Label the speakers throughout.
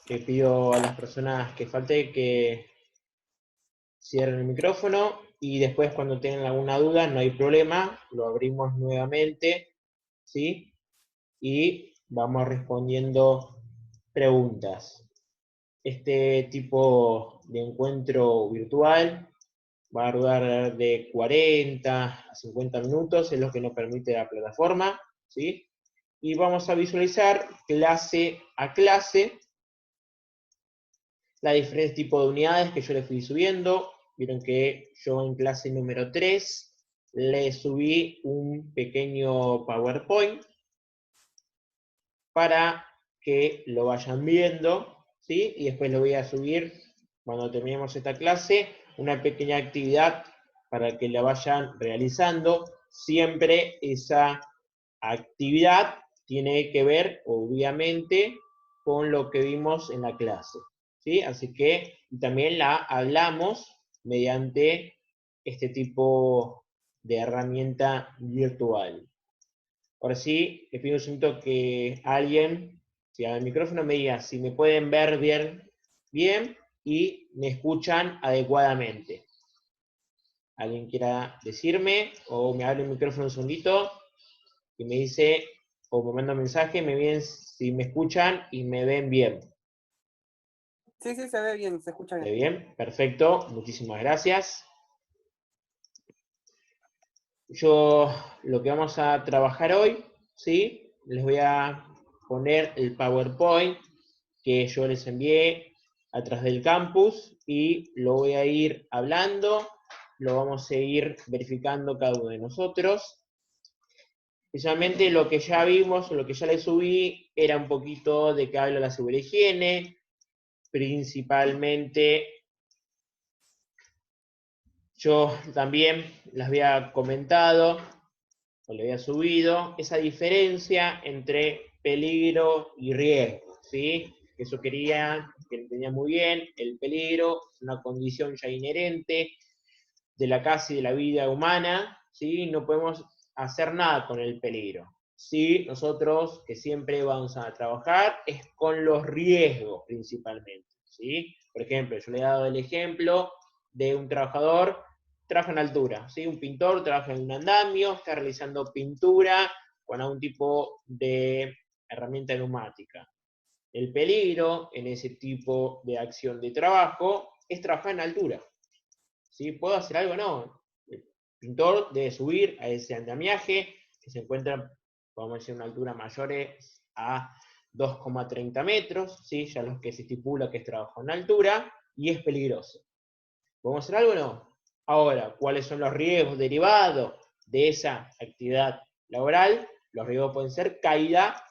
Speaker 1: Le pido a las personas que falte que cierren el micrófono y después cuando tengan alguna duda, no hay problema, lo abrimos nuevamente, ¿sí? Y vamos respondiendo preguntas. Este tipo de encuentro virtual va a durar de 40 a 50 minutos, es lo que nos permite la plataforma, ¿sí? Y vamos a visualizar clase a clase las diferentes tipos de unidades que yo le fui subiendo. Vieron que yo en clase número 3 le subí un pequeño PowerPoint para que lo vayan viendo, ¿sí? Y después lo voy a subir, cuando terminemos esta clase, una pequeña actividad para que la vayan realizando. Siempre esa actividad tiene que ver, obviamente, con lo que vimos en la clase, ¿sí? Así que también la hablamos mediante este tipo de herramienta virtual. Ahora sí, les pido un segundo que alguien, si haga el micrófono, me diga si me pueden ver bien y me escuchan adecuadamente. ¿Alguien quiera decirme? O me abre el micrófono un segundito y me dice, o me manda un mensaje, me ven si me escuchan y me ven bien.
Speaker 2: Sí, se ve bien, se escucha bien.
Speaker 1: ¿Ve bien? Perfecto, muchísimas gracias. Yo lo que vamos a trabajar hoy, ¿sí? Les voy a poner el PowerPoint que yo les envié atrás del campus y lo voy a ir hablando, lo vamos a ir verificando cada uno de nosotros. Especialmente lo que ya vimos, o lo que ya les subí, era un poquito de que hablo de la seguridad y higiene, principalmente yo también les había comentado, o le había subido, esa diferencia entre peligro y riesgo, ¿sí? Eso quería, que lo entendía muy bien, el peligro es una condición ya inherente de la casa y de la vida humana, ¿sí? No podemos hacer nada con el peligro. Sí, nosotros que siempre vamos a trabajar es con los riesgos principalmente, ¿sí? Por ejemplo, yo le he dado el ejemplo de un trabajador, trabaja en altura, ¿sí? Un pintor trabaja en un andamio, está realizando pintura con algún tipo de herramienta neumática. El peligro en ese tipo de acción de trabajo es trabajar en altura, ¿sí? ¿Puedo hacer algo? No. El pintor debe subir a ese andamiaje que se encuentra, podemos decir, a una altura mayor a 2,30 metros, ¿sí? Ya los que se estipula que es trabajo en altura, y es peligroso. ¿Podemos hacer algo? No. Ahora, ¿cuáles son los riesgos derivados de esa actividad laboral? Los riesgos pueden ser caída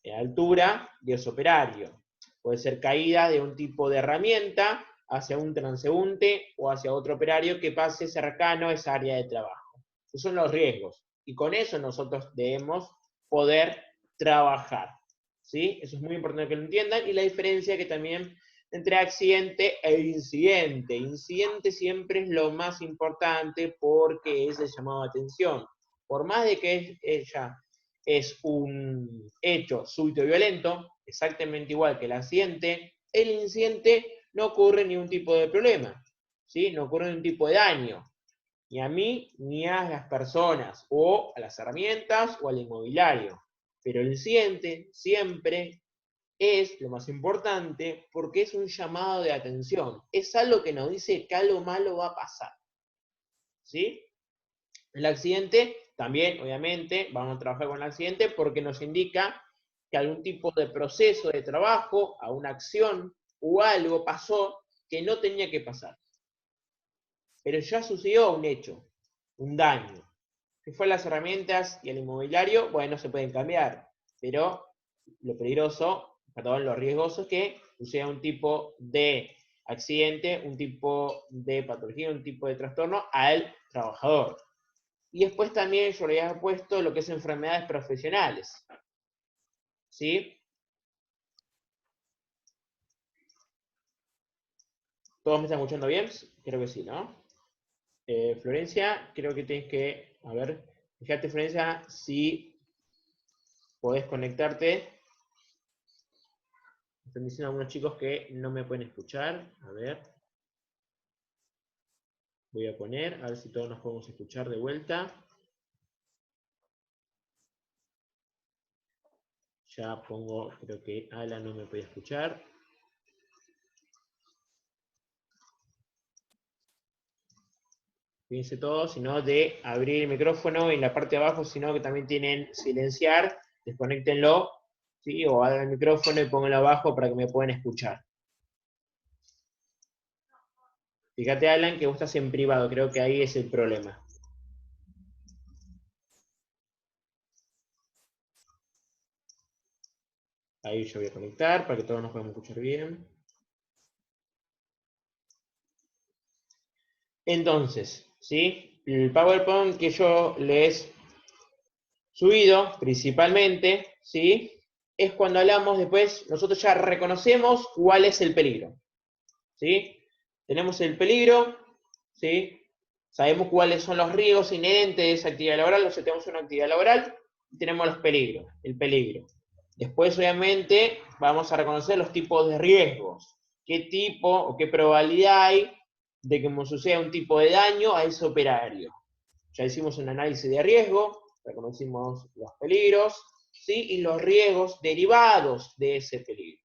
Speaker 1: de altura de ese operario, puede ser caída de un tipo de herramienta hacia un transeúnte o hacia otro operario que pase cercano a esa área de trabajo. Esos son los riesgos. Y con eso nosotros debemos poder trabajar, ¿sí? Eso es muy importante que lo entiendan. Y la diferencia que también entre accidente e incidente. Incidente siempre es lo más importante porque es el llamado de atención. Por más de que ella es un hecho súbito y violento, exactamente igual que el accidente, el incidente no ocurre ningún tipo de problema, ¿sí? No ocurre ningún tipo de daño, ni a mí ni a las personas, o a las herramientas, o al inmobiliario. Pero el incidente siempre es lo más importante porque es un llamado de atención, es algo que nos dice que algo malo va a pasar, ¿sí? El accidente, también, obviamente, vamos a trabajar con el accidente porque nos indica que algún tipo de proceso de trabajo, a una acción o algo pasó que no tenía que pasar. Pero ya sucedió un hecho, un daño. Si fue las herramientas y el inmobiliario, bueno, se pueden cambiar, pero lo peligroso, perdón, lo riesgoso es que suceda un tipo de accidente, un tipo de patología, un tipo de trastorno al trabajador. Y después también yo le había puesto lo que es enfermedades profesionales, ¿sí? ¿Todos me están escuchando bien? Creo que sí, ¿no? Florencia, creo que tienes que, a ver, fíjate Florencia, si podés conectarte. Están diciendo algunos chicos que no me pueden escuchar. A ver. Voy a poner, a ver si todos nos podemos escuchar de vuelta. Ya pongo, creo que Alan no me puede escuchar. Fíjense todos, sino de abrir el micrófono en la parte de abajo, sino que también tienen silenciar, desconéctenlo, ¿sí? O abran el micrófono y pónganlo abajo para que me puedan escuchar. Fíjate, Alan, que vos estás en privado, creo que ahí es el problema. Ahí yo voy a conectar para que todos nos podamos escuchar bien. Entonces, ¿sí? El PowerPoint que yo les subido principalmente, ¿sí? Es cuando hablamos después, nosotros ya reconocemos cuál es el peligro, ¿sí? Tenemos el peligro, ¿sí? Sabemos cuáles son los riesgos inherentes de esa actividad laboral, o sea, tenemos una actividad laboral y tenemos los peligros, el peligro. Después, obviamente, vamos a reconocer los tipos de riesgos. ¿Qué tipo o qué probabilidad hay de que me suceda un tipo de daño a ese operario? Ya hicimos un análisis de riesgo, reconocimos los peligros, ¿sí? Y los riesgos derivados de ese peligro.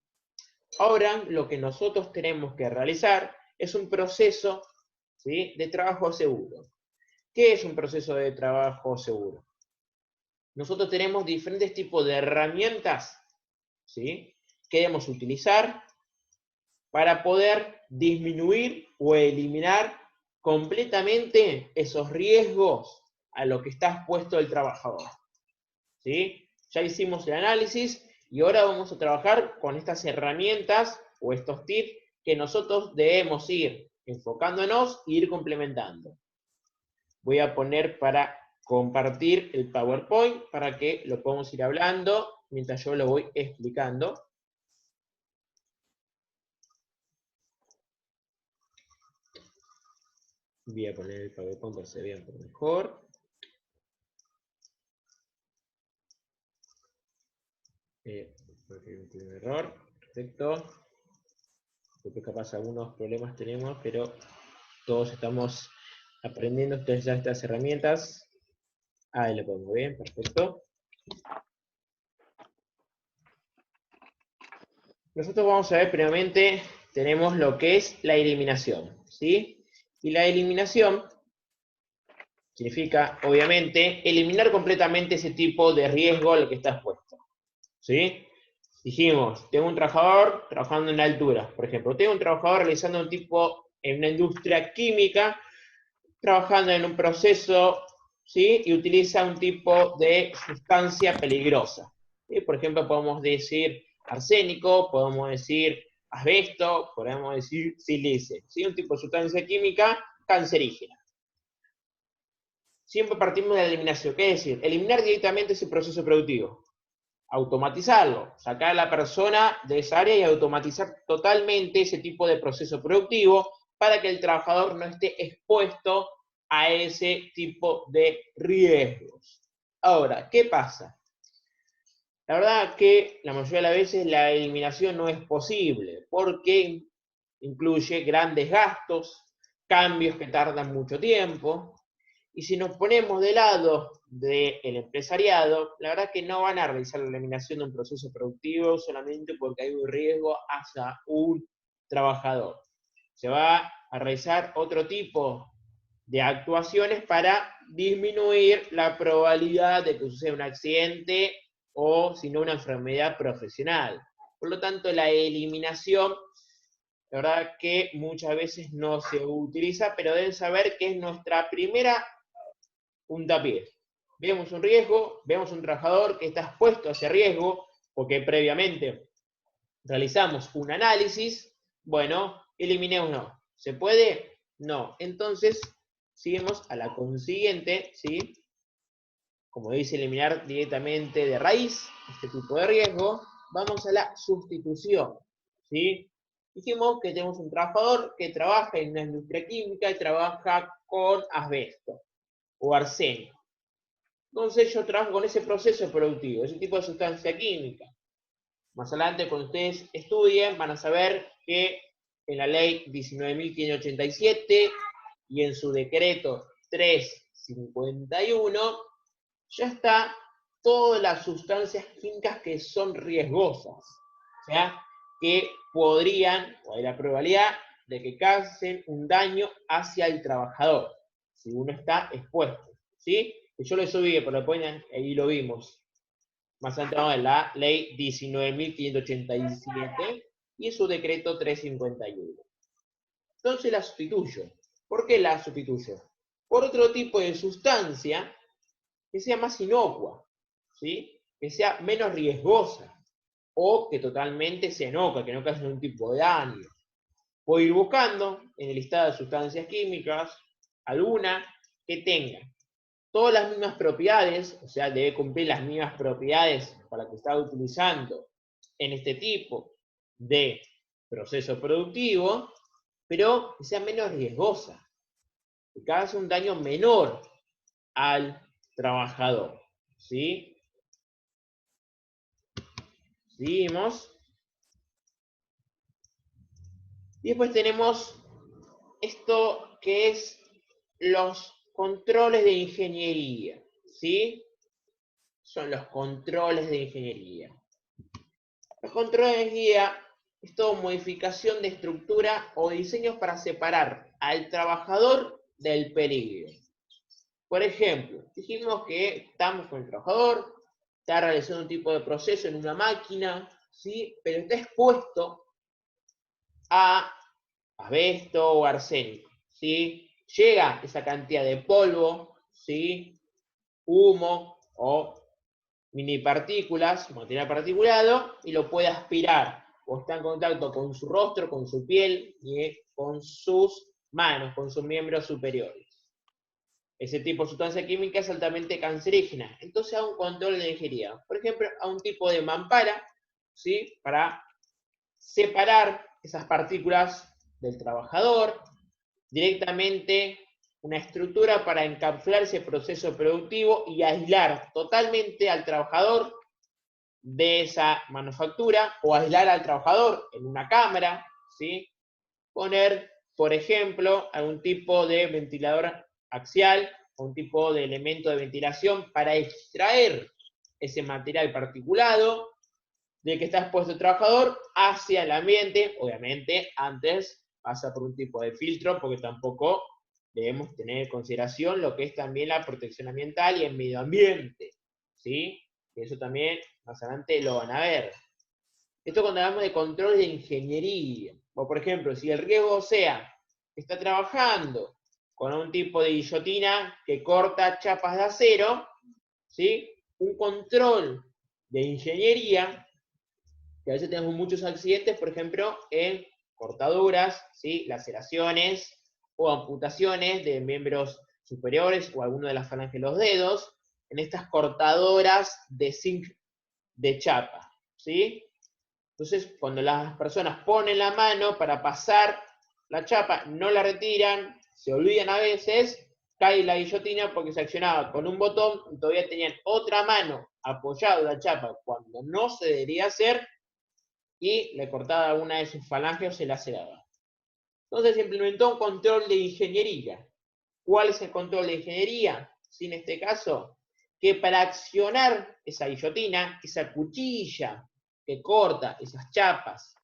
Speaker 1: Ahora, lo que nosotros tenemos que realizar es un proceso, ¿sí? De trabajo seguro. ¿Qué es un proceso de trabajo seguro? Nosotros tenemos diferentes tipos de herramientas, ¿sí? Que debemos utilizar para poder disminuir o eliminar completamente esos riesgos a lo que está expuesto el trabajador, ¿sí? Ya hicimos el análisis y ahora vamos a trabajar con estas herramientas o estos tips que nosotros debemos ir enfocándonos e ir complementando. Voy a poner para compartir el PowerPoint para que lo podamos ir hablando mientras yo lo voy explicando. Voy a poner el PowerPoint para que se vea un poco mejor. Un error, perfecto. Porque capaz algunos problemas tenemos, pero todos estamos aprendiendo estas herramientas. Ahí lo pongo bien, perfecto. Nosotros vamos a ver previamente, tenemos lo que es la eliminación, ¿sí? Y la eliminación significa, obviamente, eliminar completamente ese tipo de riesgo al que está expuesto, ¿sí? Dijimos, tengo un trabajador trabajando en altura, por ejemplo, tengo un trabajador realizando un tipo en una industria química, trabajando en un proceso, ¿sí? Y utiliza un tipo de sustancia peligrosa, ¿sí? Por ejemplo, podemos decir arsénico, podemos decir asbesto, podemos decir silicio, ¿sí? Un tipo de sustancia química cancerígena. Siempre partimos de la eliminación, ¿qué es decir? Eliminar directamente ese proceso productivo. Automatizarlo, sacar a la persona de esa área y automatizar totalmente ese tipo de proceso productivo para que el trabajador no esté expuesto a ese tipo de riesgos. Ahora, ¿qué pasa? La verdad que la mayoría de las veces la eliminación no es posible porque incluye grandes gastos, cambios que tardan mucho tiempo, y si nos ponemos de lado del empresariado, la verdad que no van a realizar la eliminación de un proceso productivo solamente porque hay un riesgo hacia un trabajador. Se va a realizar otro tipo de actuaciones para disminuir la probabilidad de que suceda un accidente o, si no, una enfermedad profesional. Por lo tanto, la eliminación, la verdad que muchas veces no se utiliza, pero deben saber que es nuestra primera puntapié. Vemos un riesgo, vemos un trabajador que está expuesto a ese riesgo, porque previamente realizamos un análisis, bueno, eliminémoslo. ¿Se puede? No. Entonces, seguimos a la consiguiente, ¿sí? Como dice eliminar directamente de raíz este tipo de riesgo, vamos a la sustitución, ¿sí? Dijimos que tenemos un trabajador que trabaja en una industria química y trabaja con asbesto o arsénico. Entonces yo trabajo con ese proceso productivo, ese tipo de sustancia química. Más adelante, cuando ustedes estudien, van a saber que en la ley 19.587 y en su decreto 351 ya está todas las sustancias químicas que son riesgosas, o sea, que podrían, o hay la probabilidad de que causen un daño hacia el trabajador, si uno está expuesto, ¿sí? Yo lo subí, pero después ahí lo vimos. Más adelante en la ley 19.587 y su decreto 351. Entonces la sustituyo. ¿Por qué la sustituyo? Por otro tipo de sustancia que sea más inocua, ¿sí? Que sea menos riesgosa, o que totalmente sea inocua, que no cause ningún tipo de daño. Voy a ir buscando en el listado de sustancias químicas alguna que tenga todas las mismas propiedades, o sea, debe cumplir las mismas propiedades para la que está utilizando en este tipo de proceso productivo, pero que sea menos riesgosa, que cause un daño menor al trabajador, ¿sí? Seguimos. Y después tenemos esto que es los controles de ingeniería, ¿sí? Son los controles de ingeniería. Los controles de ingeniería es toda modificación de estructura o diseños para separar al trabajador del peligro. Por ejemplo, dijimos que estamos con el trabajador, está realizando un tipo de proceso en una máquina, ¿sí? Pero está expuesto a asbesto o arsénico, ¿sí? Llega esa cantidad de polvo, ¿sí? Humo o mini partículas, material particulado, y lo puede aspirar, o está en contacto con su rostro, con su piel y con sus manos, con sus miembros superiores. Ese tipo de sustancia química es altamente cancerígena, entonces hago un control de ingeniería. Por ejemplo, a un tipo de mampara, ¿sí? Para separar esas partículas del trabajador, directamente una estructura para encapsular ese proceso productivo y aislar totalmente al trabajador de esa manufactura, o aislar al trabajador en una cámara, ¿sí? Poner, por ejemplo, algún tipo de ventilador axial, o un tipo de elemento de ventilación para extraer ese material particulado de que está expuesto el trabajador hacia el ambiente. Obviamente, antes pasa por un tipo de filtro, porque tampoco debemos tener en consideración lo que es también la protección ambiental y el medio ambiente, ¿sí? Eso también más adelante lo van a ver. Esto cuando hablamos de control de ingeniería, o por ejemplo, si el riesgo sea que está trabajando con un tipo de guillotina que corta chapas de acero, ¿sí? Un control de ingeniería, que a veces tenemos muchos accidentes, por ejemplo, en cortaduras, ¿sí? Laceraciones o amputaciones de miembros superiores o alguno de las falanges de los dedos, en estas cortadoras de zinc de chapa, ¿sí? Entonces, cuando las personas ponen la mano para pasar la chapa, no la retiran, se olvidan a veces, cae la guillotina porque se accionaba con un botón y todavía tenían otra mano apoyada en la chapa cuando no se debería hacer, y le cortaba una de sus falanges o se laceraba. Entonces se implementó un control de ingeniería. ¿Cuál es el control de ingeniería? Sí, en este caso, que para accionar esa guillotina, esa cuchilla que corta esas chapas,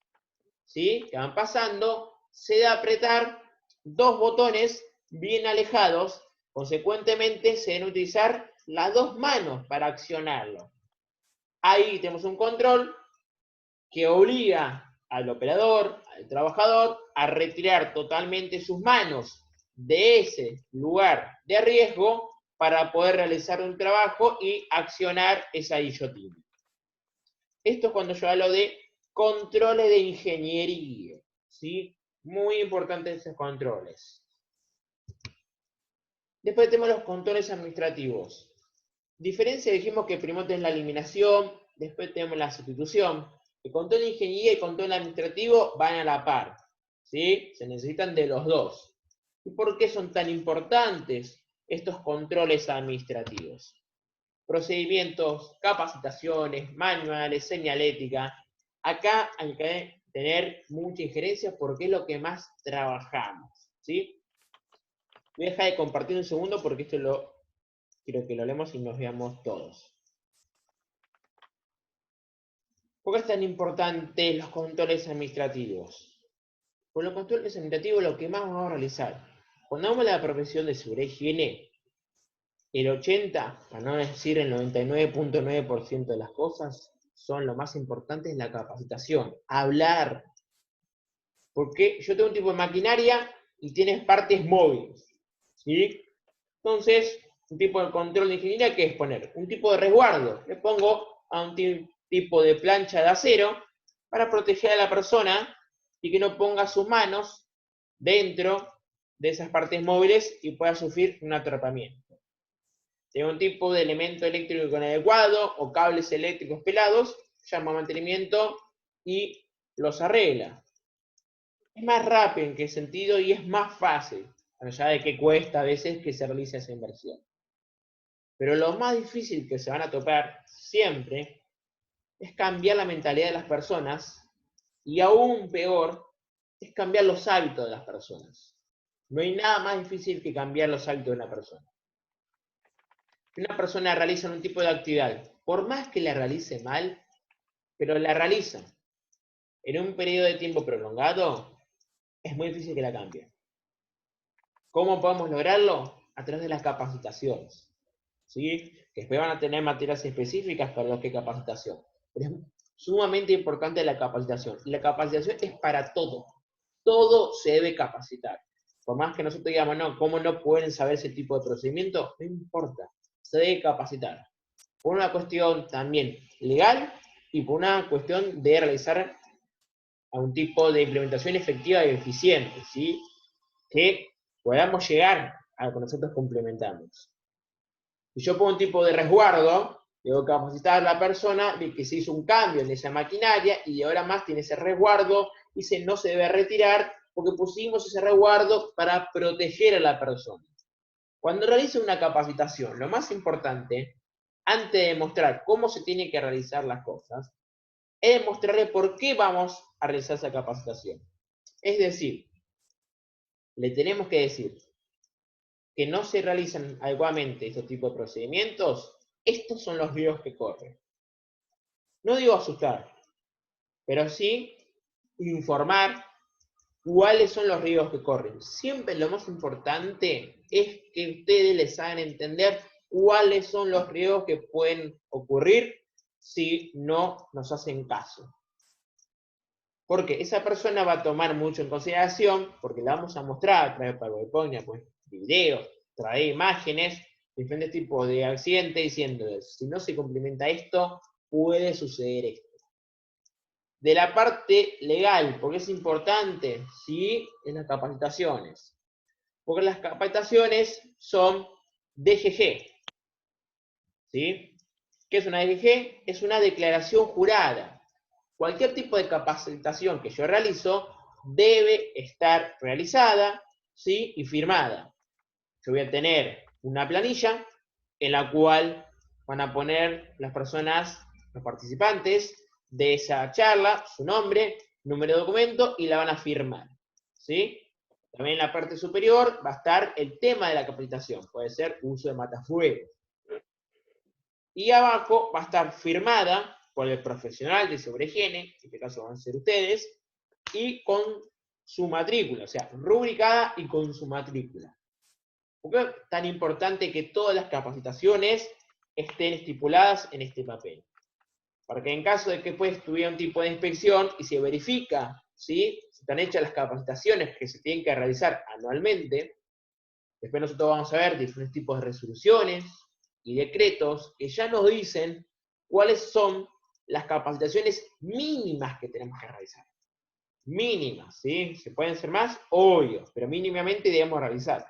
Speaker 1: ¿sí? Que van pasando, se debe apretar dos botones bien alejados, consecuentemente se deben utilizar las dos manos para accionarlo. Ahí tenemos un control que obliga al operador, al trabajador, a retirar totalmente sus manos de ese lugar de riesgo para poder realizar un trabajo y accionar esa guillotina. Esto es cuando yo hablo de controles de ingeniería, ¿sí? Muy importantes esos controles. Después tenemos los controles administrativos. Diferencia, dijimos que primero tenemos la eliminación, después tenemos la sustitución. El control de ingeniería y el control administrativo van a la par, ¿sí? Se necesitan de los dos. ¿Y por qué son tan importantes estos controles administrativos? Procedimientos, capacitaciones, manuales, señalética, Acá hay que tener mucha injerencia porque es lo que más trabajamos, ¿sí? Voy a dejar de compartir un segundo porque esto quiero que lo leamos y nos veamos todos. ¿Por qué es tan importante los controles administrativos? Con los controles administrativos lo que más vamos a realizar. Cuando hablamos de la profesión de seguridad y higiene, el 80, para no decir el 99.9% de las cosas, son lo más importante es la capacitación. Hablar. Porque yo tengo un tipo de maquinaria y tienes partes móviles. ¿Sí? Entonces, un tipo de control de ingeniería, ¿qué es poner? Un tipo de resguardo. Le pongo a un tipo de plancha de acero para proteger a la persona y que no ponga sus manos dentro de esas partes móviles y pueda sufrir un atrapamiento. Tengo un tipo de elemento eléctrico inadecuado o cables eléctricos pelados, llama mantenimiento y los arregla. Es más rápido en qué sentido y es más fácil, allá de que cuesta a veces que se realice esa inversión. Pero lo más difícil que se van a topar siempre es cambiar la mentalidad de las personas y aún peor es cambiar los hábitos de las personas. No hay nada más difícil que cambiar los hábitos de una persona. Si una persona realiza un tipo de actividad, por más que la realice mal, pero la realiza en un periodo de tiempo prolongado, es muy difícil que la cambie. ¿Cómo podemos lograrlo? A través de las capacitaciones. ¿Sí? Que después van a tener materias específicas para lo que es capacitación. Pero es sumamente importante la capacitación. Y la capacitación es para todo. Todo se debe capacitar. Por más que nosotros digamos, no, ¿cómo no pueden saber ese tipo de procedimiento? No importa. Se debe capacitar. Por una cuestión también legal y por una cuestión de realizar a un tipo de implementación efectiva y eficiente, ¿sí? Que podamos llegar a lo que nosotros complementamos. Si yo pongo un tipo de resguardo, debo capacitar a la persona de que se hizo un cambio en esa maquinaria y de ahora más tiene ese resguardo y no se debe retirar porque pusimos ese resguardo para proteger a la persona. Cuando realice una capacitación, lo más importante, antes de mostrar cómo se tienen que realizar las cosas, es mostrarle por qué vamos a realizar esa capacitación. Es decir, le tenemos que decir que no se realizan adecuadamente estos tipos de procedimientos, estos son los riesgos que corren. No digo asustar, pero sí informar cuáles son los riesgos que corren. Siempre lo más importante es que ustedes les hagan entender cuáles son los riesgos que pueden ocurrir si no nos hacen caso. Porque esa persona va a tomar mucho en consideración, porque la vamos a mostrar a través de PowerPoint, pues, videos, traer imágenes, diferentes tipos de accidentes, diciendo, si no se complementa esto, puede suceder esto. De la parte legal, porque es importante, ¿sí? En las capacitaciones. Porque las capacitaciones son DGG, ¿sí? ¿Qué es una DGG? Es una declaración jurada. Cualquier tipo de capacitación que yo realizo debe estar realizada, ¿sí? Y firmada. Yo voy a tener una planilla en la cual van a poner las personas, los participantes de esa charla, su nombre, número de documento y la van a firmar, ¿sí? También en la parte superior va a estar el tema de la capacitación, puede ser uso de matafuegos. Y abajo va a estar firmada por el profesional de seguridad y higiene, en este caso van a ser ustedes, y con su matrícula, o sea, rubricada y con su matrícula. ¿Por qué es tan importante que todas las capacitaciones estén estipuladas en este papel? Porque en caso de que pues tuviera un tipo de inspección y se verifica, ¿sí? Si están hechas las capacitaciones que se tienen que realizar anualmente, después nosotros vamos a ver diferentes tipos de resoluciones y decretos que ya nos dicen cuáles son las capacitaciones mínimas que tenemos que realizar. Mínimas, ¿sí? ¿Se pueden ser más? Obvio, pero mínimamente debemos realizar.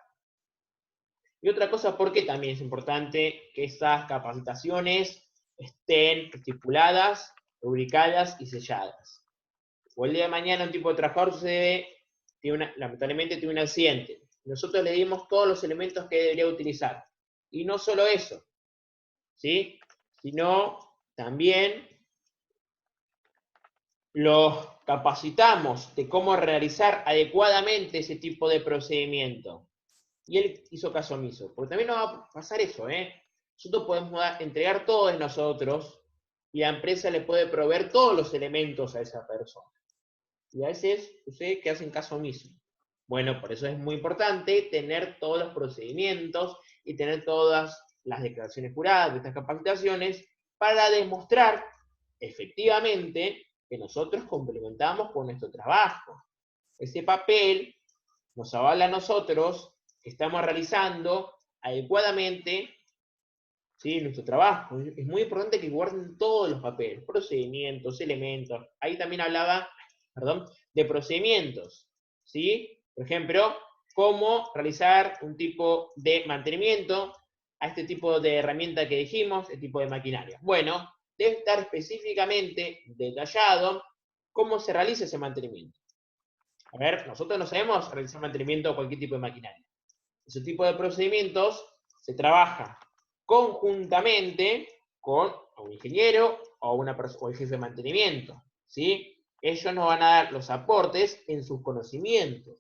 Speaker 1: Y otra cosa, porque también es importante que esas capacitaciones estén estipuladas, rubricadas y selladas. O el día de mañana un tipo de trabajador lamentablemente tiene un accidente. Nosotros le dimos todos los elementos que debería utilizar. Y no solo eso, ¿sí? Sino también los capacitamos de cómo realizar adecuadamente ese tipo de procedimiento. Y él hizo caso omiso. Porque también nos va a pasar eso, ¿eh? Nosotros podemos entregar todo de nosotros y la empresa le puede proveer todos los elementos a esa persona. Y a veces sucede que hacen caso omiso. Bueno, por eso es muy importante tener todos los procedimientos y tener todas las declaraciones juradas de estas capacitaciones para demostrar efectivamente que nosotros complementamos con nuestro trabajo. Ese papel nos avala a nosotros que estamos realizando adecuadamente, ¿sí?, nuestro trabajo. Es muy importante que guarden todos los papeles, procedimientos, elementos. Ahí también hablaba, perdón, de procedimientos, ¿sí? Por ejemplo, cómo realizar un tipo de mantenimiento a este tipo de herramienta que dijimos, el tipo de maquinaria. Bueno, debe estar específicamente detallado cómo se realiza ese mantenimiento. A ver, nosotros no sabemos realizar mantenimiento a cualquier tipo de maquinaria. Ese tipo de procedimientos se trabaja conjuntamente con un ingeniero o el jefe de mantenimiento, ¿sí? Ellos nos van a dar los aportes en sus conocimientos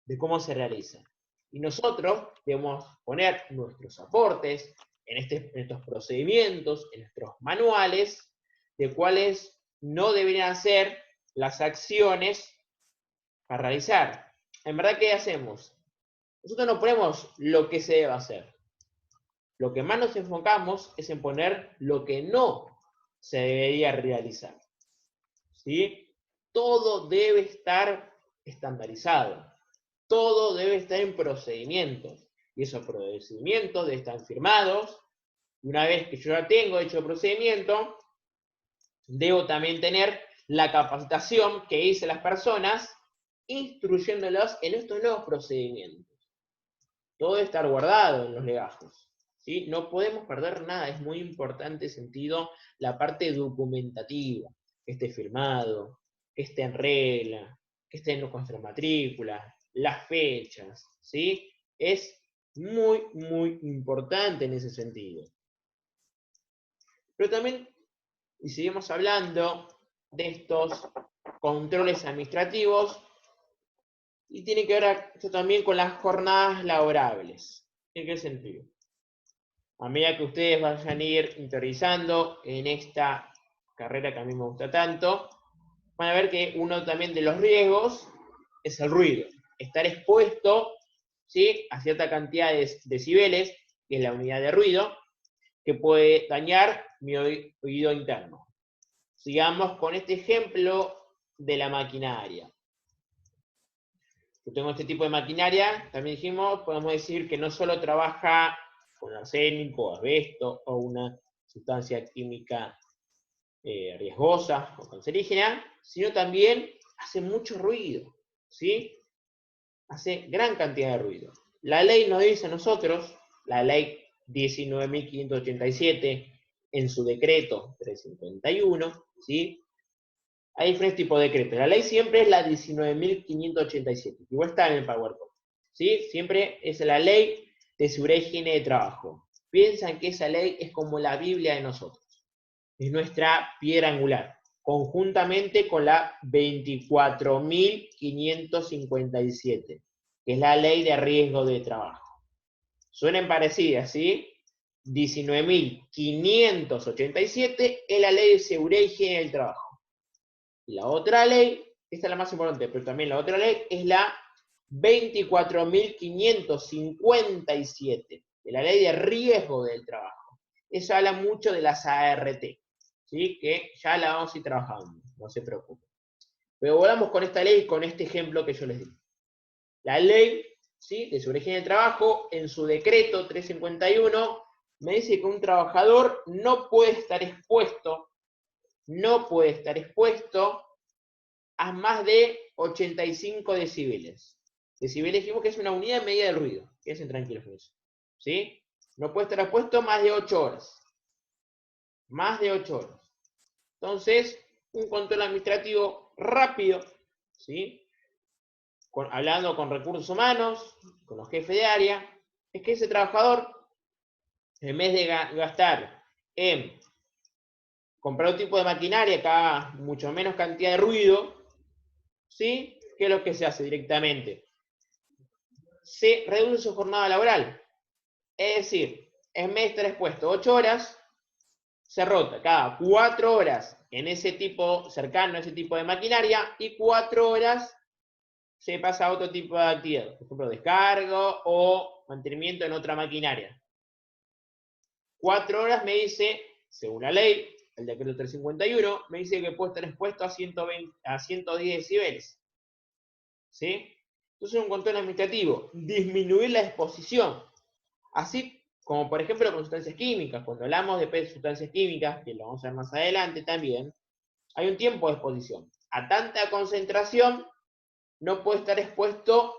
Speaker 1: de cómo se realiza. Y nosotros debemos poner nuestros aportes en estos procedimientos, en nuestros manuales, de cuáles no deberían ser las acciones para realizar. En verdad, ¿qué hacemos? Nosotros no ponemos lo que se debe hacer. Lo que más nos enfocamos es en poner lo que no se debería realizar. ¿Sí? Todo debe estar estandarizado. Todo debe estar en procedimientos. Y esos procedimientos deben estar firmados. Y una vez que yo ya tengo hecho el procedimiento, debo también tener la capacitación que hice las personas instruyéndolos en estos nuevos procedimientos. Todo debe estar guardado en los legajos, ¿sí? No podemos perder nada, es muy importante sentido la parte documentativa, que esté firmado, que esté en regla, que esté en nuestra matrícula, las fechas, ¿sí? Es muy, muy importante en ese sentido. Pero también, y seguimos hablando de estos controles administrativos, y tiene que ver esto también con las jornadas laborables. ¿En qué sentido? A medida que ustedes vayan a ir interiorizando en esta carrera que a mí me gusta tanto, van a ver que uno también de los riesgos es el ruido. Estar expuesto, ¿sí?, a cierta cantidad de decibeles, que es la unidad de ruido, que puede dañar mi oído interno. Sigamos con este ejemplo de la maquinaria. Yo tengo este tipo de maquinaria, también dijimos, podemos decir que no solo trabaja con arsénico, asbesto o una sustancia química riesgosa o cancerígena, sino también hace mucho ruido, ¿sí? Hace gran cantidad de ruido. La ley nos dice a nosotros, la ley 19.587, en su decreto 351, ¿sí? Hay diferentes tipos de decretos. La ley siempre es la 19.587. Igual está en el PowerPoint. ¿Sí? Siempre es la ley de seguridad y higiene de trabajo. Piensan que esa ley es como la Biblia de nosotros. Es nuestra piedra angular. Conjuntamente con la 24.557, que es la ley de riesgo de trabajo. Suenan parecidas, ¿sí? 19.587 es la ley de seguridad y higiene del trabajo. La otra ley, esta es la más importante, pero también la otra ley es la 24.557, de la ley de riesgo del trabajo. Eso habla mucho de las ART, ¿sí?, que ya la vamos a ir trabajando, no se preocupen. Pero volvamos con esta ley, con este ejemplo que yo les di. La ley, ¿sí?, de seguridad y higiene del trabajo, en su decreto 351, me dice que un trabajador no puede estar expuesto a más de 85 decibeles. Decibeles dijimos que es una unidad de medida del ruido. Quédense tranquilos con eso. ¿Sí? No puede estar expuesto más de 8 horas. Más de 8 horas. Entonces, un control administrativo rápido, ¿sí?, hablando con recursos humanos, con los jefes de área, es que ese trabajador, en vez de gastar en comprar un tipo de maquinaria que haga mucho menos cantidad de ruido, ¿sí? ¿Qué es lo que se hace directamente? Se reduce su jornada laboral. Es decir, en vez de estar expuesto 8 horas, se rota cada 4 horas en ese tipo, cercano a ese tipo de maquinaria, y 4 horas se pasa a otro tipo de actividad, por ejemplo, descargo o mantenimiento en otra maquinaria. 4 horas me dice, según la ley, el decreto 351, me dice que puedo estar expuesto a 110 decibeles. ¿Sí? Entonces un control administrativo, disminuir la exposición. Así como por ejemplo con sustancias químicas, cuando hablamos de sustancias químicas, que lo vamos a ver más adelante también, hay un tiempo de exposición. A tanta concentración no puede estar expuesto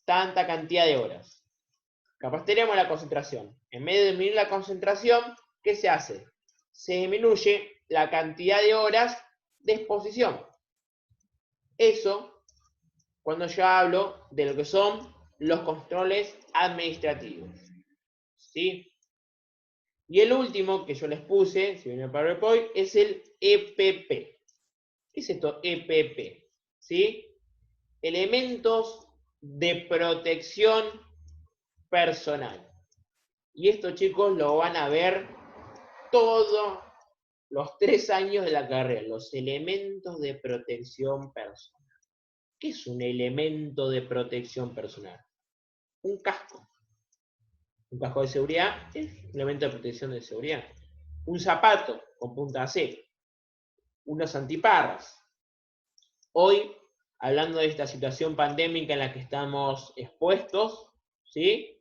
Speaker 1: tanta cantidad de horas. Capaz tenemos la concentración. En vez de disminuir la concentración, ¿qué se hace? Se disminuye la cantidad de horas de exposición. Eso cuando yo hablo de lo que son los controles administrativos. ¿Sí? Y el último que yo les puse, si viene el PowerPoint, es el EPP. ¿Qué es esto EPP? ¿Sí? Elementos de protección personal. Y esto, chicos, lo van a ver todos los 3 años de la carrera, los elementos de protección personal. ¿Qué es un elemento de protección personal? Un casco. Un casco de seguridad es un elemento de protección de seguridad. Un zapato con punta C. Unos antiparras. Hoy, hablando de esta situación pandémica en la que estamos expuestos, ¿sí?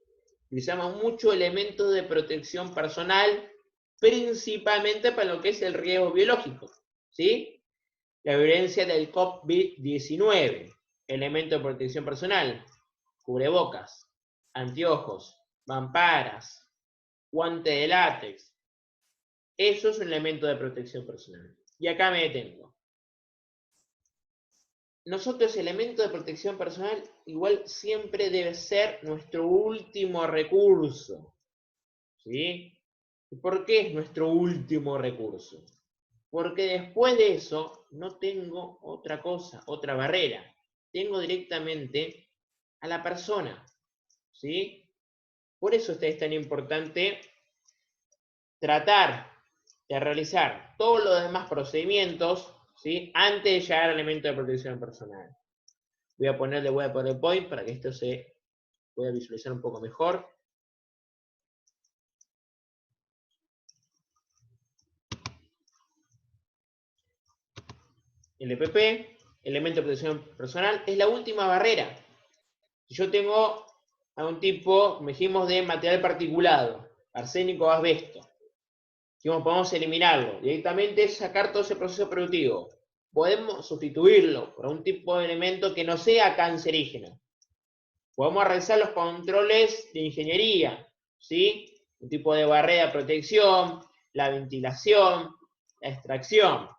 Speaker 1: Utilizamos muchos elementos de protección personal, principalmente para lo que es el riesgo biológico, ¿sí? La violencia del COVID-19, elemento de protección personal, cubrebocas, anteojos, mamparas, guante de látex. Eso es un elemento de protección personal. Y acá me detengo. Nosotros, elemento de protección personal, igual siempre debe ser nuestro último recurso. ¿Sí? ¿Por qué es nuestro último recurso? Porque después de eso no tengo otra cosa, otra barrera. Tengo directamente a la persona. ¿Sí? Por eso es tan importante tratar de realizar todos los demás procedimientos, ¿sí? Antes de llegar al elemento de protección personal. Voy a ponerle web PowerPoint para que esto se pueda visualizar un poco mejor. El EPP, elemento de protección personal, es la última barrera. Si yo tengo algún tipo, como dijimos, de material particulado, arsénico o asbesto, podemos eliminarlo, directamente sacar todo ese proceso productivo. Podemos sustituirlo por un tipo de elemento que no sea cancerígeno. Podemos realizar los controles de ingeniería, ¿sí? Un tipo de barrera de protección, la ventilación, la extracción.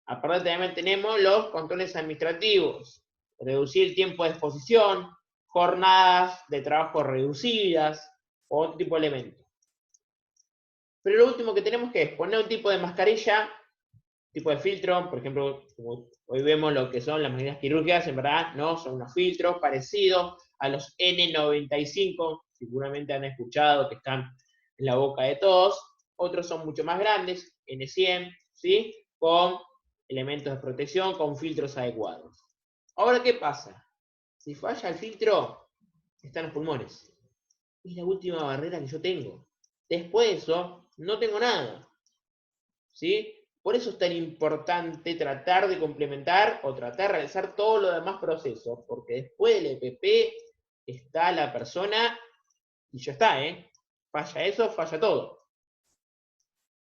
Speaker 1: Aparte también tenemos los controles administrativos, reducir el tiempo de exposición, jornadas de trabajo reducidas, o otro tipo de elementos. Pero lo último que tenemos que es poner un tipo de mascarilla, tipo de filtro, por ejemplo, como hoy vemos lo que son las medidas quirúrgicas, en verdad, no, son unos filtros parecidos a los N95, seguramente han escuchado que están en la boca de todos. Otros son mucho más grandes, N100, ¿sí? Con elementos de protección, con filtros adecuados. Ahora, ¿qué pasa? Si falla el filtro, están los pulmones. Es la última barrera que yo tengo. Después de eso, no tengo nada. ¿Sí? Por eso es tan importante tratar de complementar o tratar de realizar todos los demás procesos, porque después del EPP está la persona y ya está, ¿eh? Falla eso, falla todo.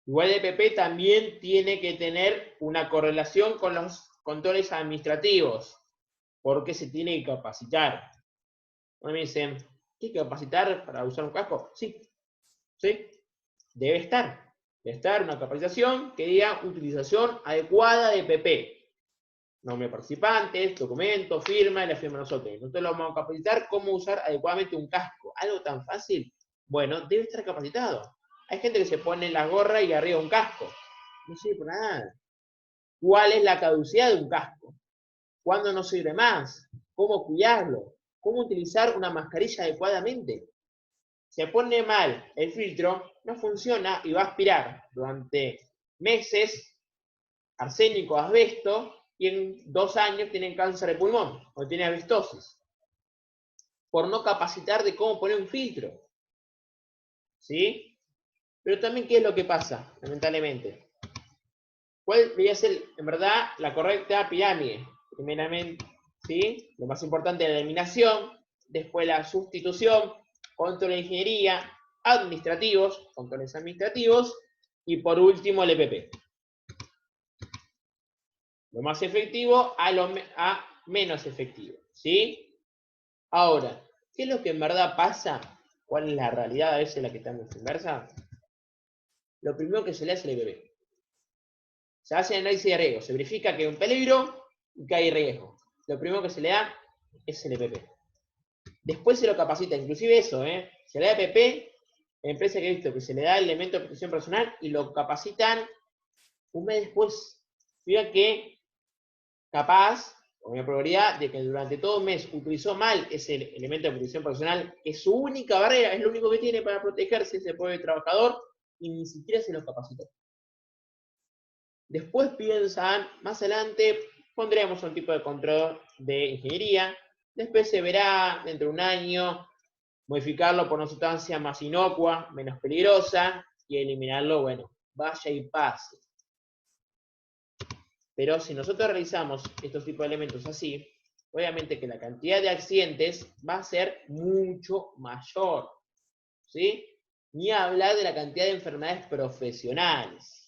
Speaker 1: Igual el EPP también tiene que tener una correlación con los controles administrativos, porque se tiene que capacitar. Bueno, me dicen, ¿hay que capacitar para usar un casco? Sí, ¿sí? Debe estar una capacitación que diga utilización adecuada de EPP. Nombre de participantes, documento, firma y la firma de nosotros. Nosotros lo vamos a capacitar cómo usar adecuadamente un casco. Algo tan fácil. Bueno, debe estar capacitado. Hay gente que se pone la gorra y arriba un casco. No sirve para nada. ¿Cuál es la caducidad de un casco? ¿Cuándo no sirve más? ¿Cómo cuidarlo? ¿Cómo utilizar una mascarilla adecuadamente? Se pone mal el filtro, no funciona y va a aspirar durante meses arsénico, asbesto, y en 2 años tienen cáncer de pulmón o tienen asbestosis. Por no capacitar de cómo poner un filtro. ¿Sí? Pero también, ¿qué es lo que pasa? Lamentablemente. ¿Cuál debería ser, en verdad, la correcta pirámide? Primeramente, ¿sí? Lo más importante es la eliminación, después la sustitución, control de ingeniería, administrativos, controles administrativos, y por último el EPP. Lo más efectivo a menos efectivo, ¿sí? Ahora, ¿qué es lo que en verdad pasa? ¿Cuál es la realidad a veces la que estamos inversa? Lo primero que se le hace el EPP. Se hace el análisis de riesgo, se verifica que hay un peligro y que hay riesgo. Lo primero que se le da es el EPP. Después se lo capacita, inclusive eso, se le da EPP, empresa que he visto que se le da el elemento de protección personal y lo capacitan un mes después. Fíjate que capaz, con la probabilidad de que durante todo un mes utilizó mal ese elemento de protección personal, que es su única barrera, es lo único que tiene para protegerse ese pobre trabajador, y ni siquiera se lo capacitó. Después piensan, más adelante pondremos un tipo de control de ingeniería, después se verá dentro de un año modificarlo por una sustancia más inocua, menos peligrosa, y eliminarlo, bueno, vaya y pase. Pero si nosotros realizamos estos tipos de elementos así, obviamente que la cantidad de accidentes va a ser mucho mayor, ¿sí? Ni hablar de la cantidad de enfermedades profesionales.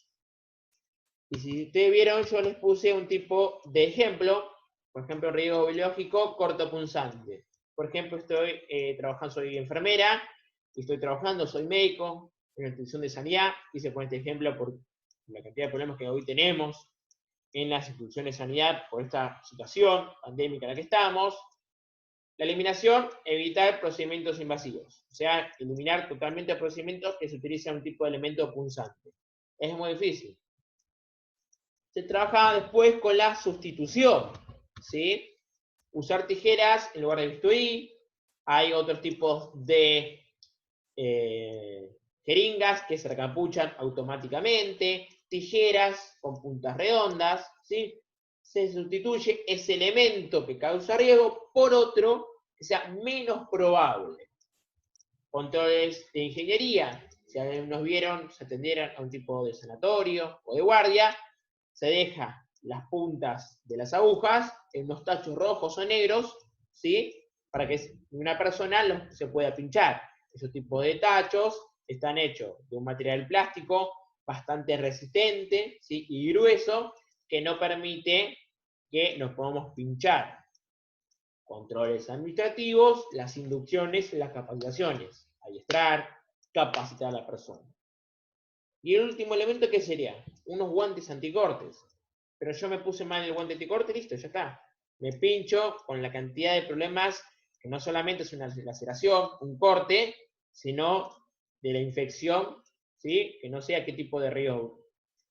Speaker 1: Y si ustedes vieron, yo les puse un tipo de ejemplo, por ejemplo, riesgo biológico cortopunzante. Por ejemplo, estoy trabajando, soy enfermera, y estoy trabajando, soy médico, en la institución de sanidad, y se pone este ejemplo por la cantidad de problemas que hoy tenemos en las instituciones de sanidad por esta situación pandémica en la que estamos. La eliminación, evitar procedimientos invasivos, o sea, eliminar totalmente procedimientos que se utilizan un tipo de elemento punzante. Es muy difícil. Se trabaja después con la sustitución, ¿sí? Usar tijeras en lugar de bisturí. Hay otros tipos de jeringas que se recapuchan automáticamente, tijeras con puntas redondas, ¿sí? Se sustituye ese elemento que causa riesgo por otro que sea menos probable. Controles de ingeniería, si nos vieron, se atendieron a un tipo de sanatorio o de guardia, se deja las puntas de las agujas en unos tachos rojos o negros, ¿sí? Para que una persona se pueda pinchar. Esos tipos de tachos están hechos de un material plástico bastante resistente, ¿sí? Y grueso, que no permite que nos podamos pinchar. Controles administrativos, las inducciones, las capacitaciones. Adiestrar, capacitar a la persona. Y el último elemento, ¿qué sería? Unos guantes anticortes. Pero yo me puse mal el guante anticorte, listo, ya está. Me pincho con la cantidad de problemas, que no solamente es una laceración, un corte, sino de la infección, ¿sí? Que no sea qué tipo de riesgo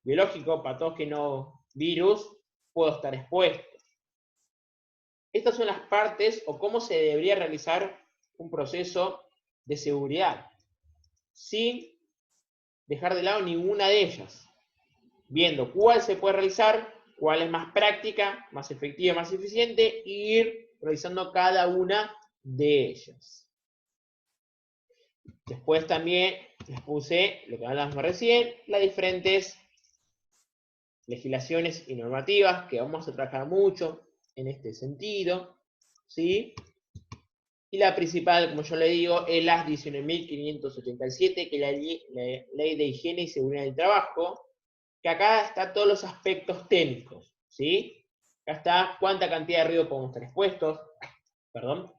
Speaker 1: biológico, patógeno, virus, puedo estar expuesto. Estas son las partes o cómo se debería realizar un proceso de seguridad, sin dejar de lado ninguna de ellas, viendo cuál se puede realizar, cuál es más práctica, más efectiva, más eficiente, e ir realizando cada una de ellas. Después también les puse, lo que hablamos recién, las diferentes legislaciones y normativas, que vamos a trabajar mucho en este sentido, ¿sí? Y la principal, como yo le digo, es la 19.587, que es la Ley de Higiene y Seguridad del Trabajo, que acá está todos los aspectos técnicos, ¿sí? Acá está cuánta cantidad de ruido podemos estar expuestos, perdón,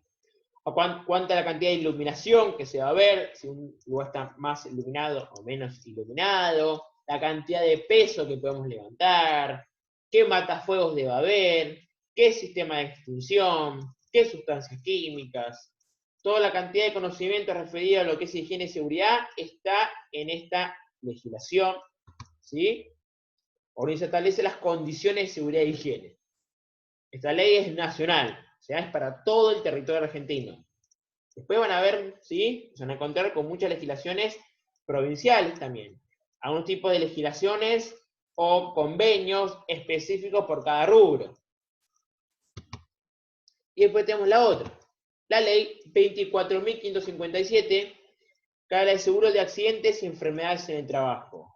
Speaker 1: o cuánta la cantidad de iluminación que se va a ver, si un lugar está más iluminado o menos iluminado, la cantidad de peso que podemos levantar, qué matafuegos debe haber, qué sistema de extinción, qué sustancias químicas. Toda la cantidad de conocimiento referido a lo que es higiene y seguridad está en esta legislación, ¿sí? Ahora se establece las condiciones de seguridad e higiene. Esta ley es nacional, o sea, es para todo el territorio argentino. Después van a ver, ¿sí? Se van a encontrar con muchas legislaciones provinciales también. Algunos tipos de legislaciones o convenios específicos por cada rubro. Y después tenemos la otra, la ley 24.557, que habla de seguro de accidentes y enfermedades en el trabajo.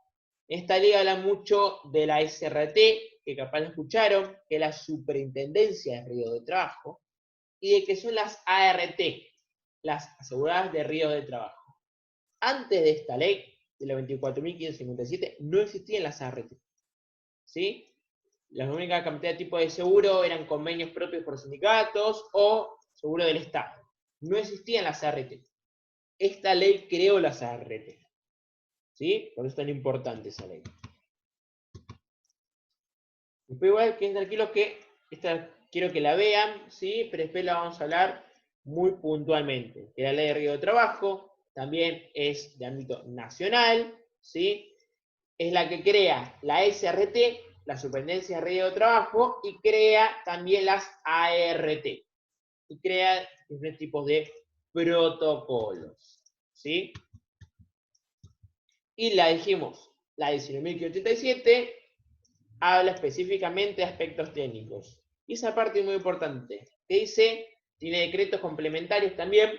Speaker 1: Esta ley habla mucho de la SRT, que capaz lo escucharon, que es la Superintendencia de Riesgos de Trabajo, y de que son las ART, las aseguradas de riesgos de trabajo. Antes de esta ley, de la 24.557, no existían las ART. ¿Sí? La única cantidad de tipos de seguro eran convenios propios por sindicatos o seguro del Estado. No existían las ART. Esta ley creó las ART. ¿Sí? Por eso es tan importante esa ley. Después igual, queden tranquilos que esta quiero que la vean, ¿sí? Pero después la vamos a hablar muy puntualmente. Que la ley de riesgo de trabajo también es de ámbito nacional, ¿sí? Es la que crea la SRT, la Superintendencia de Riesgo de Trabajo, y crea también las ART. Y crea diferentes tipos de protocolos, ¿sí? Y la dijimos, la 19.587 habla específicamente de aspectos técnicos. Y esa parte es muy importante, que dice, tiene decretos complementarios también,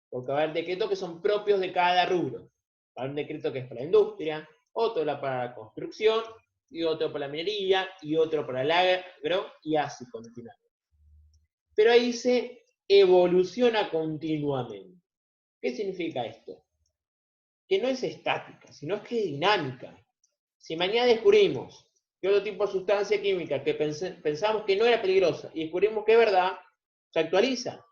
Speaker 1: porque va a haber decretos que son propios de cada rubro. Va a haber un decreto que es para la industria, otro para la construcción, y otro para la minería, y otro para el agro, y así continuamente. Pero ahí dice, evoluciona continuamente. ¿Qué significa esto? Que no es estática, sino que es dinámica. Si mañana descubrimos que otro tipo de sustancia química que pensamos que no era peligrosa y descubrimos que es verdad, se actualiza.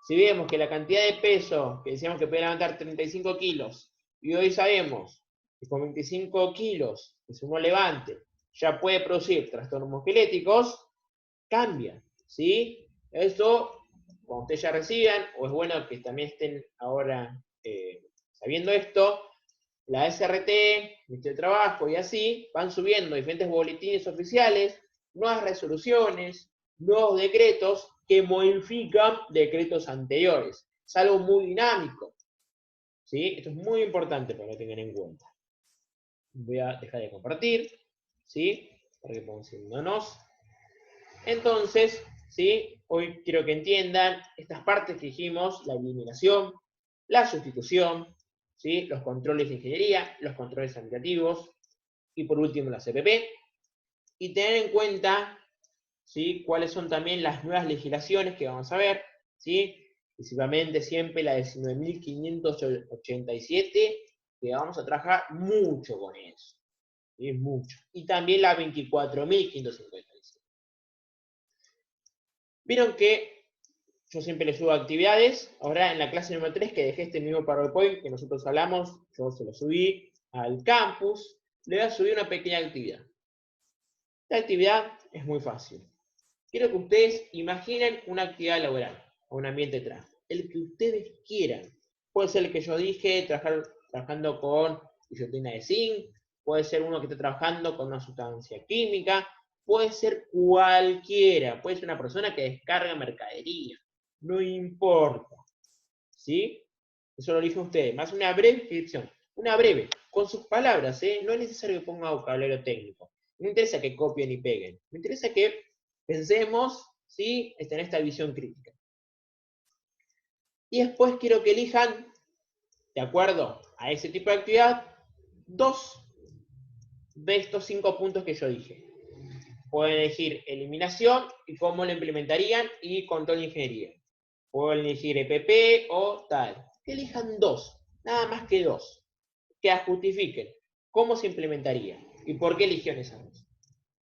Speaker 1: Si vemos que la cantidad de peso que decíamos que podía levantar 35 kilos y hoy sabemos que con 25 kilos que uno levante ya puede producir trastornos musculoesqueléticos, cambia, ¿sí? Esto, cuando ustedes ya reciban, o es bueno que también estén ahora sabiendo esto, la SRT, Ministerio de Trabajo y así, van subiendo diferentes boletines oficiales, nuevas resoluciones, nuevos decretos que modifican decretos anteriores. Es algo muy dinámico. ¿Sí? Esto es muy importante para que lo tengan en cuenta. Voy a dejar de compartir, ¿sí? Para que podamos irnos. Entonces, ¿sí? Hoy quiero que entiendan estas partes que dijimos, la eliminación, la sustitución, ¿sí? Los controles de ingeniería, los controles sanitativos y por último la CPP. Y tener en cuenta, ¿sí? Cuáles son también las nuevas legislaciones que vamos a ver, ¿sí? Principalmente siempre la 19.587, que vamos a trabajar mucho con eso, ¿sí? Mucho. Y también la 24.557. Vieron que yo siempre les subo actividades. Ahora en la clase número 3, que dejé este mismo PowerPoint que nosotros hablamos, yo se lo subí al campus, le voy a subir una pequeña actividad. Esta actividad es muy fácil. Quiero que ustedes imaginen una actividad laboral, o un ambiente de trabajo, el que ustedes quieran. Puede ser el que yo dije, trabajando con guillotina de zinc, puede ser uno que esté trabajando con una sustancia química, puede ser cualquiera, puede ser una persona que descarga mercadería, no importa, ¿sí? Eso lo eligen ustedes, más una breve descripción, una breve, con sus palabras, no es necesario que ponga vocabulario técnico, no me interesa que copien y peguen, me interesa que pensemos, ¿sí? En esta visión crítica. Y después quiero que elijan, de acuerdo a ese tipo de actividad, 2 de estos 5 puntos que yo dije. Pueden elegir eliminación y cómo lo implementarían y control de ingeniería. Pueden elegir EPP o tal. Que elijan 2, nada más que 2. Que justifiquen cómo se implementaría y por qué eligieron esas 2.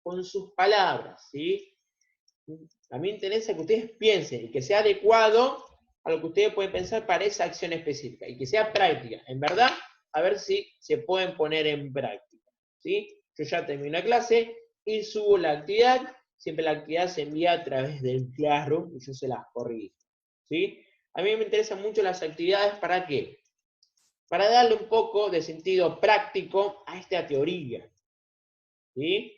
Speaker 1: Con sus palabras, ¿sí? A mí me interesa que ustedes piensen y que sea adecuado a lo que ustedes pueden pensar para esa acción específica y que sea práctica. En verdad, a ver si se pueden poner en práctica, ¿sí? Yo ya terminé la clase y subo la actividad. Siempre la actividad se envía a través del Classroom y yo se las corrijo, ¿sí? A mí me interesan mucho las actividades, ¿para qué? Para darle un poco de sentido práctico a esta teoría, ¿sí?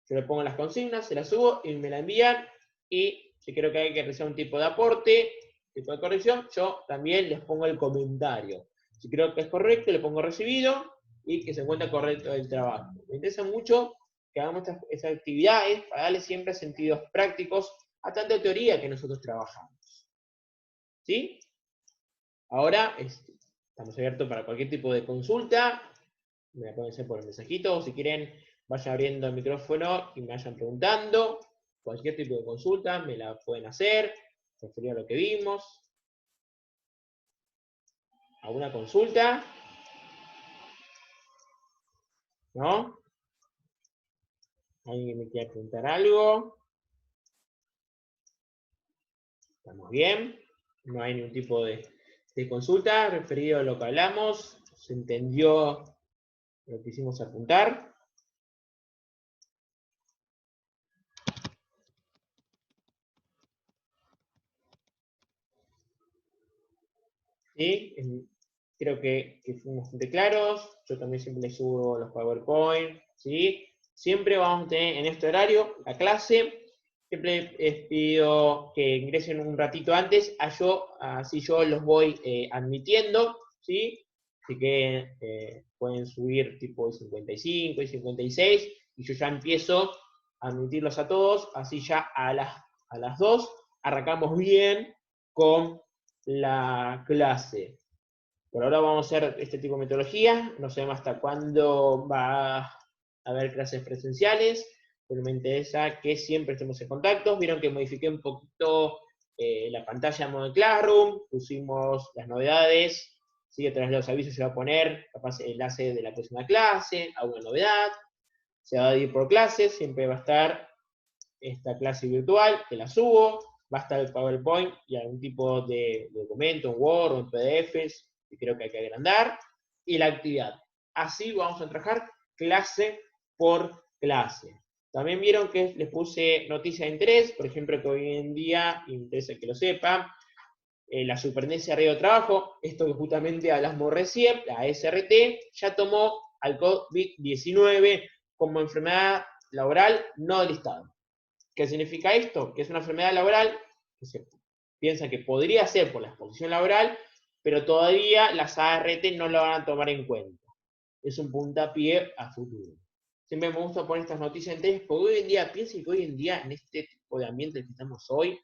Speaker 1: Yo le pongo las consignas, se las subo y me la envían, y si creo que hay que realizar un tipo de aporte, tipo de corrección, yo también les pongo el comentario. Si creo que es correcto, le pongo recibido, y que se encuentra correcto el trabajo. Me interesa mucho que hagamos estas actividades para darle siempre sentidos prácticos a tanta teoría que nosotros trabajamos. ¿Sí? Ahora estamos abiertos para cualquier tipo de consulta. Me la pueden hacer por el mensajito, o si quieren, vayan abriendo el micrófono y me vayan preguntando. Cualquier tipo de consulta me la pueden hacer, referido a lo que vimos. ¿Alguna consulta? ¿No? ¿Alguien me quiere preguntar algo? ¿Estamos bien? No hay ningún tipo de consulta referido a lo que hablamos. ¿Se entendió lo que hicimos apuntar? ¿Sí? Creo que fuimos bastante claros. Yo también siempre les subo los PowerPoint, ¿sí? Siempre vamos a tener en este horario la clase. Siempre les pido que ingresen un ratito antes, así yo los voy admitiendo, ¿sí? Así que pueden subir tipo 55 y 56, y yo ya empiezo a admitirlos a todos, así ya a las 2 arrancamos bien con la clase. Por ahora vamos a hacer este tipo de metodología, no sabemos hasta cuándo va a haber clases presenciales, pero me interesa que siempre estemos en contacto. Vieron que modifiqué un poquito la pantalla en modo Classroom, pusimos las novedades, ¿sí? A través de los avisos se va a poner capaz el enlace de la próxima clase, alguna novedad, se va a ir por clases, siempre va a estar esta clase virtual, que la subo, va a estar el PowerPoint y algún tipo de documento, en Word o en PDFs, que creo que hay que agrandar, y la actividad. Así vamos a trabajar clase por clase. También vieron que les puse noticias de interés, por ejemplo, que hoy en día, interesa que lo sepan, la Superintendencia de Riesgo de Trabajo, esto que justamente hablamos recién, la SRT, ya tomó al COVID-19 como enfermedad laboral no listada. ¿Qué significa esto? Que es una enfermedad laboral que se piensa que podría ser por la exposición laboral, pero todavía las ART no lo van a tomar en cuenta. Es un puntapié a futuro. Siempre me gusta poner estas noticias en test, porque hoy en día, piensen que hoy en día, en este tipo de ambiente en el que estamos hoy,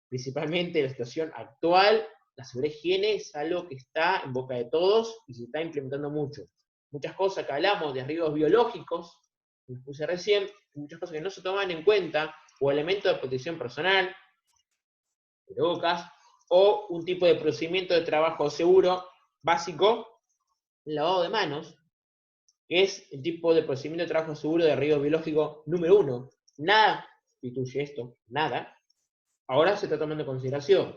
Speaker 1: principalmente en la situación actual, la seguridad y higiene es algo que está en boca de todos y se está implementando mucho. Muchas cosas que hablamos de riesgos biológicos, como puse recién, muchas cosas que no se toman en cuenta, o elementos de protección personal, bocas, o un tipo de procedimiento de trabajo seguro básico, lavado de manos, que es el tipo de procedimiento de trabajo seguro de riesgo biológico número 1. Nada sustituye esto, nada. Ahora se está tomando en consideración.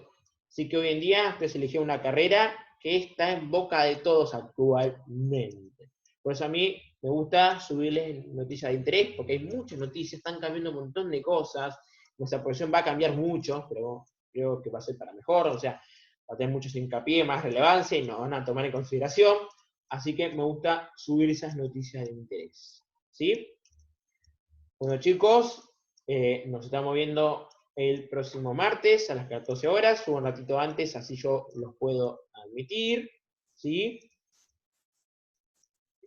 Speaker 1: Así que hoy en día usted se eligió una carrera que está en boca de todos actualmente. Por eso a mí me gusta subirles noticias de interés, porque hay muchas noticias, están cambiando un montón de cosas, nuestra profesión va a cambiar mucho, pero creo que va a ser para mejor, o sea, va a tener mucho hincapié, más relevancia, y nos van a tomar en consideración, así que me gusta subir esas noticias de interés. ¿Sí? Bueno, chicos, nos estamos viendo el próximo martes a las 14 horas, subo un ratito antes, así yo los puedo admitir, ¿sí?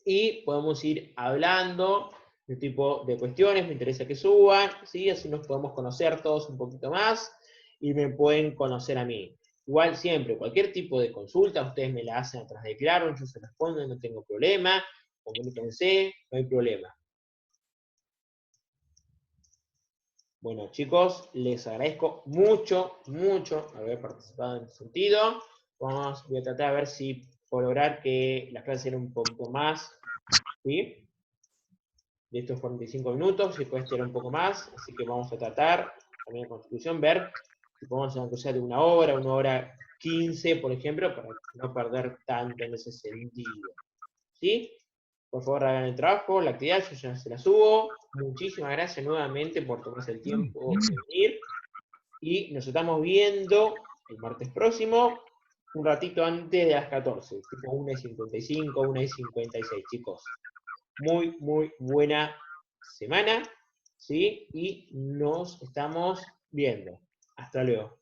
Speaker 1: Y podemos ir hablando de tipo de cuestiones, me interesa que suban, ¿sí? Así nos podemos conocer todos un poquito más y me pueden conocer a mí. Igual siempre, cualquier tipo de consulta, ustedes me la hacen atrás de Claro, yo se respondo, no tengo problema, comuníquense, no hay problema. Bueno, chicos, les agradezco mucho, mucho haber participado en este sentido. Voy a tratar de ver si puedo lograr que las clases sean un poquito más, ¿sí? De estos 45 minutos, si puede ser un poco más, así que vamos a tratar, también en Constitución, ver si podemos hacer una cosa de 1 hora 15, por ejemplo, para no perder tanto en ese sentido. ¿Sí? Por favor, hagan el trabajo, la actividad, yo ya se la subo. Muchísimas gracias nuevamente por tomarse el tiempo de venir. Y nos estamos viendo el martes próximo, un ratito antes de las 14, tipo 1:55, 1:56, chicos. Muy, muy buena semana. ¿sí? Y nos estamos viendo. Hasta luego.